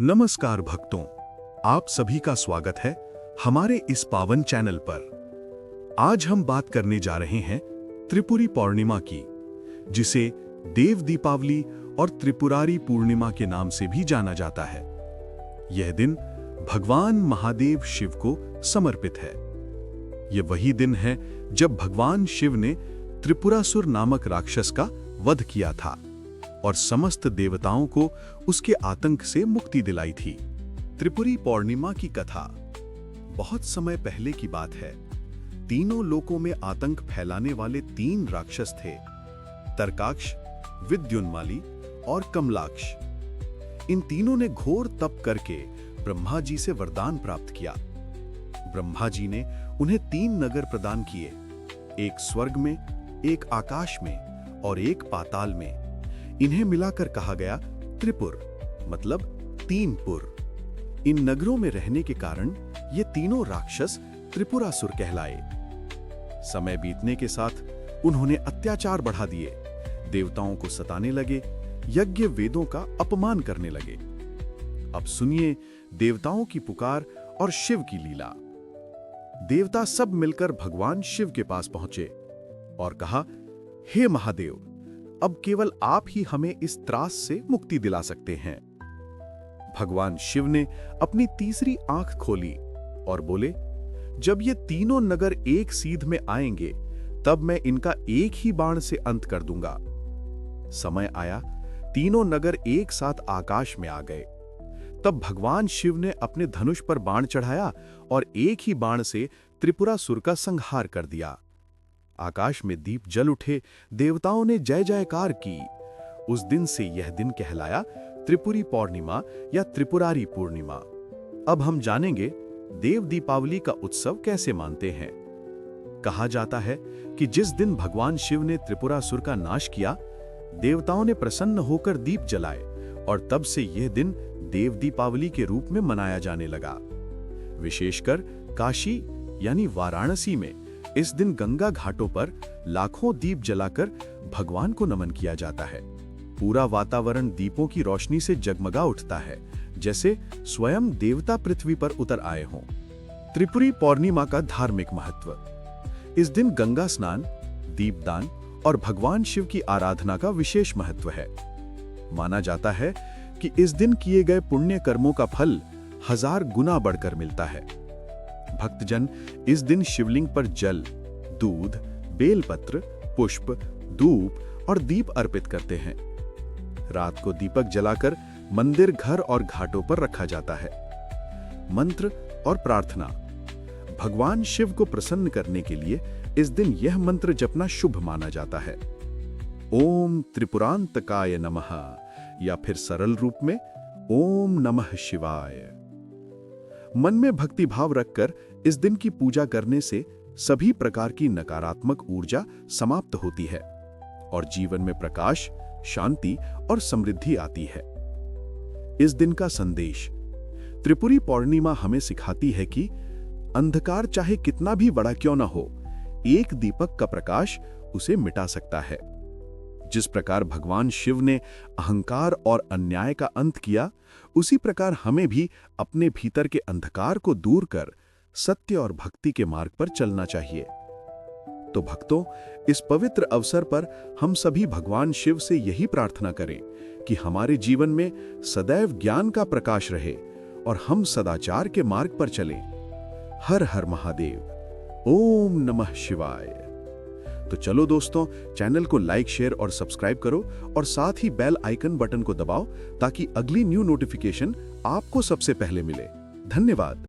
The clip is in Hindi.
नमस्कार भक्तों, आप सभी का स्वागत है हमारे इस पावन चैनल पर। आज हम बात करने जा रहे हैं त्रिपुरी पौर्णिमा की, जिसे देव दीपावली और त्रिपुरारी पूर्णिमा के नाम से भी जाना जाता है। यह दिन भगवान महादेव शिव को समर्पित है। यह वही दिन है जब भगवान शिव ने त्रिपुरासुर नामक राक्षस का वध किया था और समस्त देवताओं को उसके आतंक से मुक्ति दिलाई थी। त्रिपुरी पौर्णिमा की कथा बहुत समय पहले की बात है। तीनों लोकों में आतंक फैलाने वाले तीन राक्षस थे, तरकाक्ष, विद्युन्माली और कमलाक्ष। इन तीनों ने घोर तप करके ब्रह्मा जी से वरदान प्राप्त किया। ब्रह्मा जी ने उन्हें तीन नगर प्रदान किए, एक स्वर्ग में, एक आकाश में और एक पाताल में। इन्हें मिलाकर कहा गया त्रिपुर, मतलब तीन पुर। इन नगरों में रहने के कारण ये तीनों राक्षस त्रिपुरासुर कहलाए। समय बीतने के साथ उन्होंने अत्याचार बढ़ा दिए, देवताओं को सताने लगे, यज्ञ वेदों का अपमान करने लगे। अब सुनिए देवताओं की पुकार और शिव की लीला। देवता सब मिलकर भगवान शिव के पास पहुंचे और कहा, हे महादेव, अब केवल आप ही हमें इस त्रास से मुक्ति दिला सकते हैं। भगवान शिव ने अपनी तीसरी आंख खोली और बोले, जब ये तीनों नगर एक सीध में आएंगे, तब मैं इनका एक ही बाण से अंत कर दूंगा। समय आया, तीनों नगर एक साथ आकाश में आ गए। तब भगवान शिव ने अपने धनुष पर बाण चढ़ाया और एक ही बाण से त्रिपुरासुर का संहार कर दिया। आकाश में दीप जल उठे, देवताओं ने जय जयकार की। उस दिन से यह दिन कहलाया त्रिपुरी पौर्णिमा या त्रिपुरारी पूर्णिमा। अब हम जानेंगे देव दीपावली का उत्सव कैसे मानते हैं। कहा जाता है कि जिस दिन भगवान शिव ने त्रिपुरासुर का नाश किया, देवताओं ने प्रसन्न होकर दीप जलाए और तब से यह दिन देव दीपावली के रूप में मनाया जाने लगा। विशेषकर काशी यानी वाराणसी में इस दिन गंगा घाटों पर लाखों दीप जलाकर भगवान को नमन किया जाता है। पूरा वातावरण दीपों की रोशनी से जगमगा उठता है, जैसे स्वयं देवता पृथ्वी पर उतर आए हों। त्रिपुरी पौर्णिमा का धार्मिक महत्व। इस दिन गंगा स्नान, दीपदान और भगवान शिव की आराधना का विशेष महत्व है। माना जाता है कि इस दिन किए गए पुण्य कर्मों का फल 1000 गुना बढ़कर मिलता है। भक्तजन इस दिन शिवलिंग पर जल, दूध, बेलपत्र, पुष्प, धूप और दीप अर्पित करते हैं। रात को दीपक जलाकर मंदिर, घर और घाटों पर रखा जाता है। मंत्र और प्रार्थना। भगवान शिव को प्रसन्न करने के लिए इस दिन यह मंत्र जपना शुभ माना जाता है। ओम त्रिपुरांतकाय नमः, या फिर सरल रूप में ओम नमः शिवाय। मन में भक्ति भाव रखकर इस दिन की पूजा करने से सभी प्रकार की नकारात्मक ऊर्जा समाप्त होती है और जीवन में प्रकाश, शांति और समृद्धि आती है। इस दिन का संदेश। त्रिपुरी पौर्णिमा हमें सिखाती है कि अंधकार चाहे कितना भी बड़ा क्यों न हो, एक दीपक का प्रकाश उसे मिटा सकता है। जिस प्रकार भगवान शिव ने अहंकार और अन्याय का अंत किया, उसी प्रकार हमें भी अपने भीतर के अंधकार को दूर कर सत्य और भक्ति के मार्ग पर चलना चाहिए। तो भक्तों, इस पवित्र अवसर पर हम सभी भगवान शिव से यही प्रार्थना करें कि हमारे जीवन में सदैव ज्ञान का प्रकाश रहे और हम सदाचार के मार्ग पर चलें। हर हर महादेव। ओम नमः शिवाय। तो चलो दोस्तों, चैनल को लाइक, शेयर और सब्सक्राइब करो और साथ ही बेल आइकन बटन को दबाओ ताकि अगली न्यू नोटिफिकेशन आपको सबसे पहले मिले। धन्यवाद।